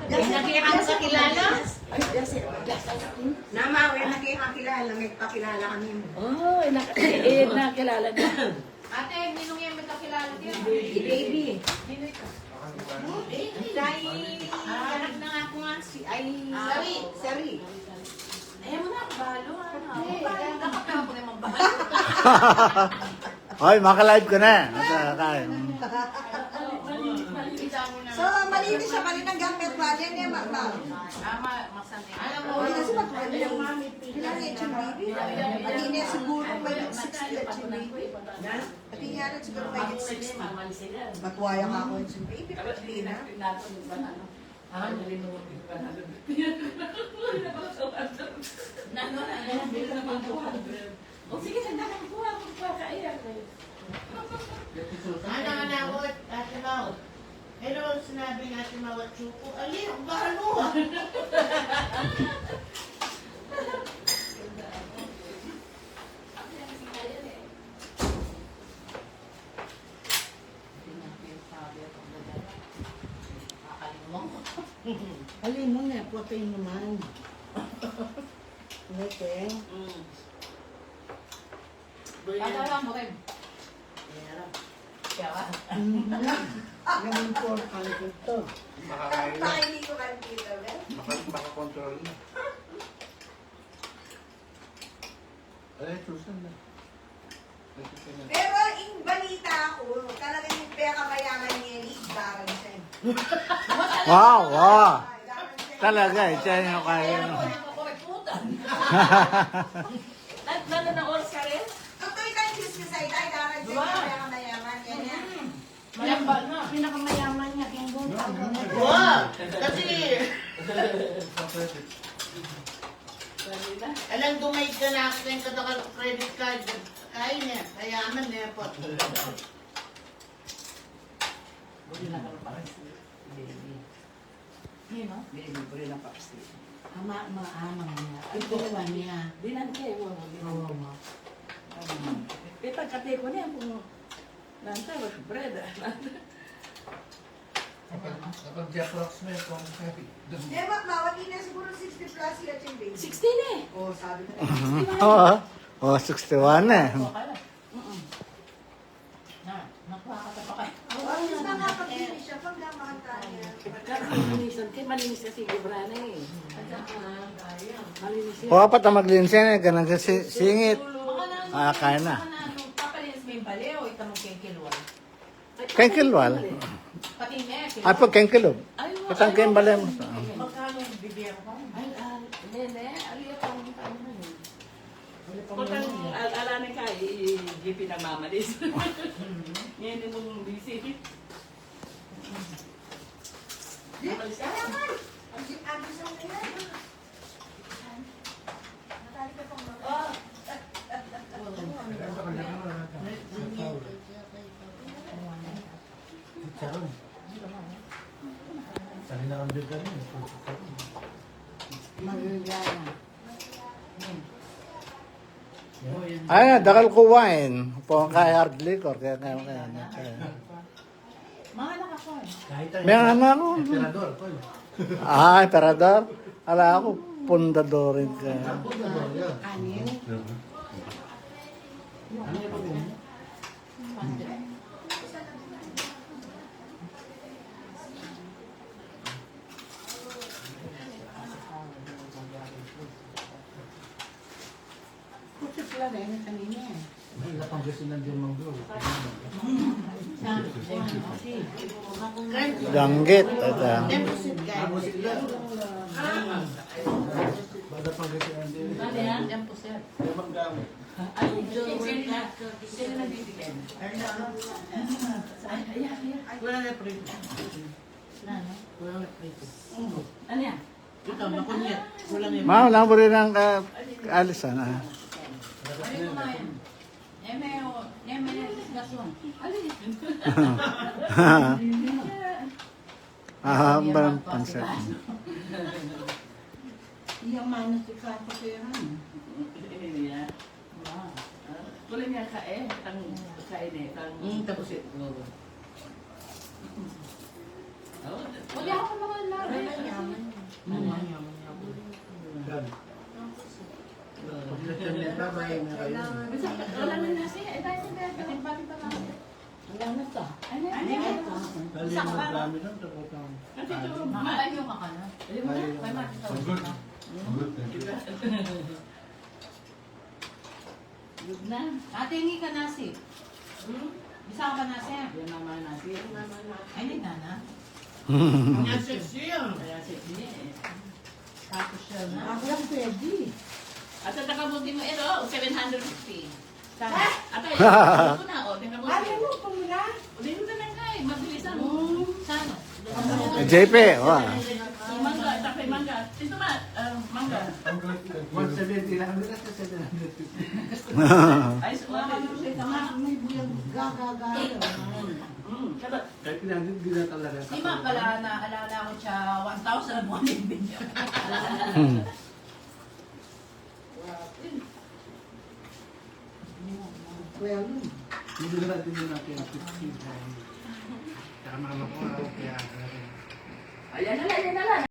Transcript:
Nakikakilala? Ay, kasi, Nama, we nakikakilala. May pakilala kami mo. oh, nakilala niya. Ate, ninong yan magkakilala din. Baby. Dahil anak na nga po nga si ay Sari. ayaw mo na balo nakapela ko naman balo. Ay, maka-live ka na. So, malinis siya. Mali ng gamit ba? Yan niya, ma'am. Alam mo, Hindi kasi mag-mali. Kailangan yung baby. Pati niya siguro may 60 at yung baby. Pati niya rin siguro may 60. Matwaya ka ako yung baby. Pati na. Sige, sandali ko ako magpapaiyak. ano na ako, Ate Mau. Pero sinabi ng Ate Mau at Chuko, ali, ang balo. Alin mo na, puti naman. Okay. Alam mo rin. Kaya ba? Yung important ito. Makakain na. Hindi ko nakikita, eh. Makakontrol na. Ay, Susan na. Pero yung balita ko, talagang yung pera mayaman niya ni Darrensen. Wow, wow. Talaga, siya yung kaya. Nano na oras ka rin? Totoo yung business ay Darrensen yung pera mayaman niya niya. Mayambal na. Pinakamayaman niya, King Boom. Wow! Kasi, alam dumay ka na ako yung katakal credit card. Kaya niya, kayaman niya po. Ama niya. Ay, dalawa niya. Dinan kayo. Oo, ma. Pitag kate ko niya kung nantay was bread. Kapag approximate kung happy. Eh, mawali na siguro 60 plus siya yung baby. 16 eh. Oo, sabi na. Oo. Oh, 61 eh. Nakuha ka pa kayo. Ang mas nakakapili siya pag namakanta niya. Malinisan kayo. Malinis kasi Gibrana eh. Malinis O, apat na maglinsin eh. Ganang kasi singit. Ah, kaya na. Papalinis mo yung bali o itamong kengkilwal? Kengkilwal. Pati niya, Ay, pag kengkilog. Patang kayong balay mo. magkano yung bibigyan ko? Ay, nene, aliya pang ano na yun. Kung alanin ka, i-GP na mamalis. Ngayon mong busy. Mamalis ka? Ang gusto mo yan. Natali ka pang mga. Oh. Ay, dakal ko wine. Po kay hard liquor. Kaya. Mga nakako eh. May ano ako. Ah, emperador. Ala ako, pundadorin ka. Anin. Puti pala rin ang kanina. Mahila pang gusto ng German bro. Danggit. Deposit guide. Bada pang gusto ng German. Ano yan? Yan po sir. Ay, sino nagbibigay? Wala na prito. Wala na prito. Ano yan? Ito, makunyat. Wala na Ma'am, lang mo rin ang alisan. Ah. Ano yung kumain? Eme gasyon. Ah, ang pansit. Iyang manas si Kato Peran. Wala niya kain. Ang kain eh. Tapos ito. Wala ako mga laro. Babae na kayo. Wala na nasi. Eh, dahil sa bebe. Atimpalin pa lang. Wala na sa. Ano yan? Kali mo dami lang, tapos ang... Kasi ito, Makatayo ka na. Alam mo na? Kay Mati Good. Good, thank you. Good na. Ate, hingi ka nasi. Bisa ka ba nasi? Yan naman nasi. Ay, hindi na na. Ang sexy yun. Kaya sexy niya eh. Tapos siya na. Ako lang pwede. At sa takabuti mo ito, 750. Sana. At ay, ito na o, takabuti. Ano mo, pumula? Uli mo na lang kay, mabilisan. Sana. JP, oh. Mangga, tapay mangga. Ito ma, mangga. I'm glad that 170 lang, hindi kasi 750. Ay, suwari. May buyang gagagaya. Kada, Kahit pinagin, hindi na talaga. Si Ma pala naalala ko siya 1,000 mo din niya. Well, Hindi na natin yun natin 50. Kaya mga kaya... ayan na lang, ayan na lang.